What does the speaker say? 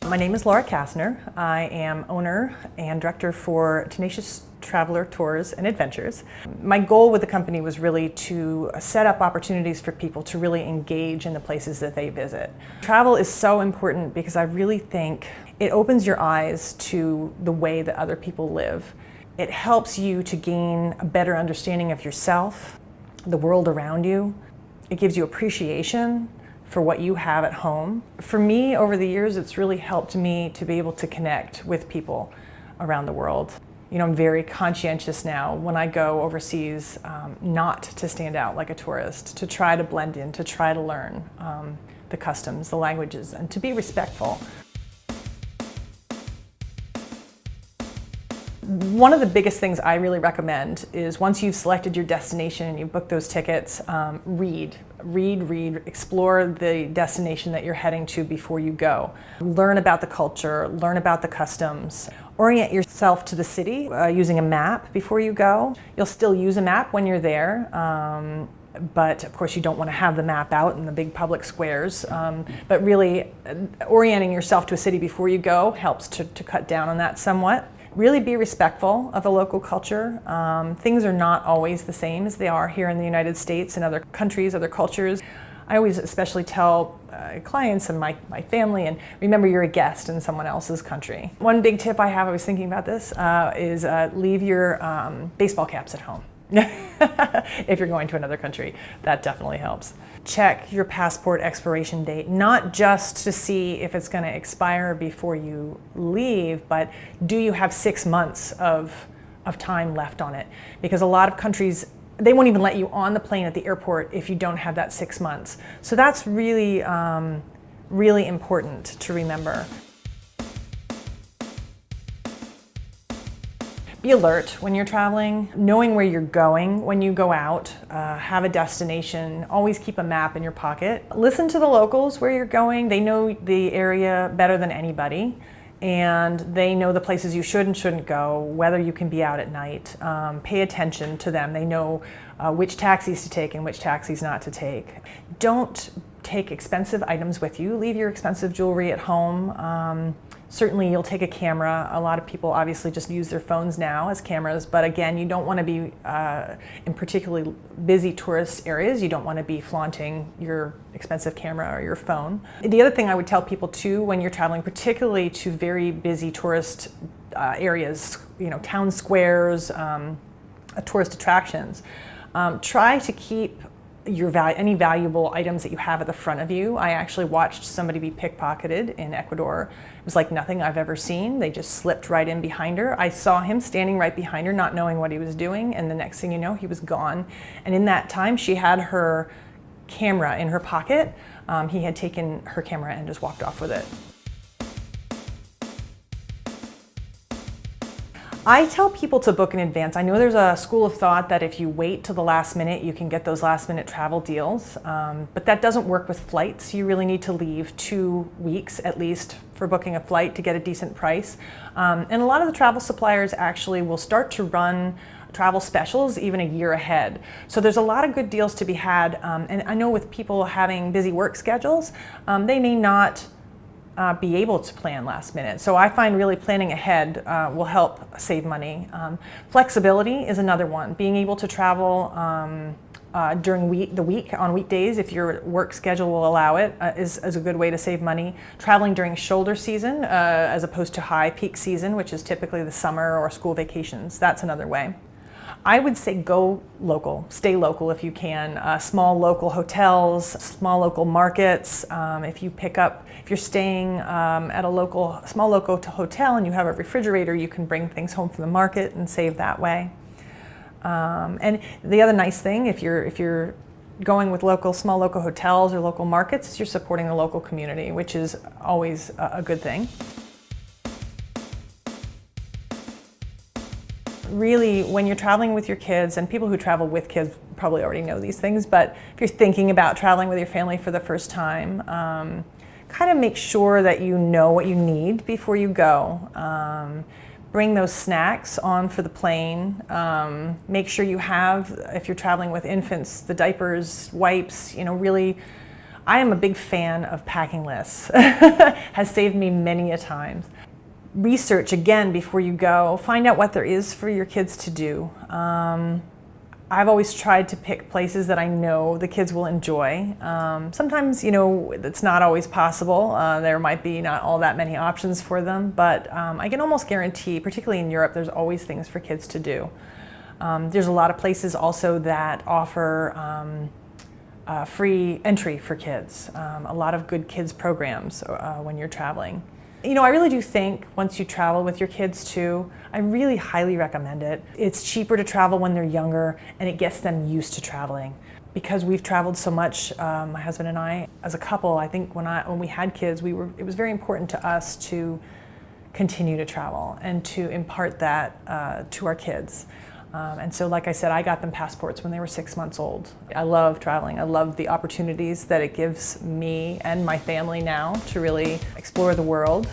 My name is Laura Kastner. I am owner and director for Tenacious Traveler Tours and Adventures. My goal with the company was really to set up opportunities for people to really engage in the places that they visit. Travel is so important because I really think it opens your eyes to the way that other people live. It helps you to gain a better understanding of yourself, the world around you. It gives you appreciation for what you have at home. For me, over the years, it's really helped me to be able to connect with people around the world. You know, I'm very conscientious now when I go overseas, not to stand out like a tourist, to try to blend in, to try to learn the customs, the languages, and to be respectful. One of the biggest things I really recommend is once you've selected your destination and you've booked those tickets, read, explore the destination that you're heading to before you go. Learn about the culture, learn about the customs. Orient yourself to the city using a map before you go. You'll still use a map when you're there, but of course you don't want to have the map out in the big public squares. But really orienting yourself to a city before you go helps to cut down on that somewhat. Really be respectful of the local culture. Things are not always the same as they are here in the United States and other countries, other cultures. I always especially tell clients and my family, and remember you're a guest in someone else's country. One big tip I have, I was thinking about this, is leave your baseball caps at home. If you're going to another country, that definitely helps. Check your passport expiration date, not just to see if it's going to expire before you leave, but do you have 6 months of time left on it? Because a lot of countries, they won't even let you on the plane at the airport if you don't have that 6 months. So that's really, really important to remember. Be alert when you're traveling, knowing where you're going when you go out, have a destination, always keep a map in your pocket. Listen to the locals where you're going. They know the area better than anybody, and they know the places you should and shouldn't go, whether you can be out at night. Pay attention to them. They know which taxis to take and which taxis not to take. Don't take expensive items with you. Leave your expensive jewelry at home. Certainly you'll take a camera. A lot of people obviously just use their phones now as cameras, but again, you don't want to be in particularly busy tourist areas. You don't want to be flaunting your expensive camera or your phone. The other thing I would tell people too when you're traveling, particularly to very busy tourist areas, you know, town squares, tourist attractions, try to keep any valuable items that you have at the front of you. I actually watched somebody be pickpocketed in Ecuador. It was like nothing I've ever seen. They just slipped right in behind her. I saw him standing right behind her, not knowing what he was doing, and the next thing you know, he was gone. And in that time, she had her camera in her pocket. He had taken her camera and just walked off with it. I tell people to book in advance. I know there's a school of thought that if you wait till the last minute, you can get those last minute travel deals, but that doesn't work with flights. You really need to leave 2 weeks at least for booking a flight to get a decent price. And a lot of the travel suppliers actually will start to run travel specials even a year ahead. So there's a lot of good deals to be had. And I know with people having busy work schedules, they may not be able to plan last minute. So I find really planning ahead will help save money. Flexibility is another one. Being able to travel during the week on weekdays, if your work schedule will allow it, is a good way to save money. Traveling during shoulder season as opposed to high peak season, which is typically the summer or school vacations, that's another way. I would say go local, stay local if you can. Small local hotels, small local markets. If you're staying at a small local hotel and you have a refrigerator, you can bring things home from the market and save that way. And the other nice thing, if you're going with small local hotels or local markets, is you're supporting the local community, which is always a good thing. Really, when you're traveling with your kids, and people who travel with kids probably already know these things, but if you're thinking about traveling with your family for the first time, kind of make sure that you know what you need before you go. Bring those snacks on for the plane. Make sure you have, if you're traveling with infants, the diapers, wipes, really I am a big fan of packing lists. Has saved me many a times. Research again before you go. Find out what there is for your kids to do. I've always tried to pick places that I know the kids will enjoy. Sometimes, it's not always possible. There might be not all that many options for them, but I can almost guarantee, particularly in Europe, there's always things for kids to do. There's a lot of places also that offer free entry for kids. A lot of good kids programs when you're traveling. I really do think once you travel with your kids too, I really highly recommend it. It's cheaper to travel when they're younger, and it gets them used to traveling. Because we've traveled so much, my husband and I, as a couple, I think when we had kids, it was very important to us to continue to travel and to impart that to our kids. And so, like I said, I got them passports when they were 6 months old. I love traveling. I love the opportunities that it gives me and my family now to really explore the world.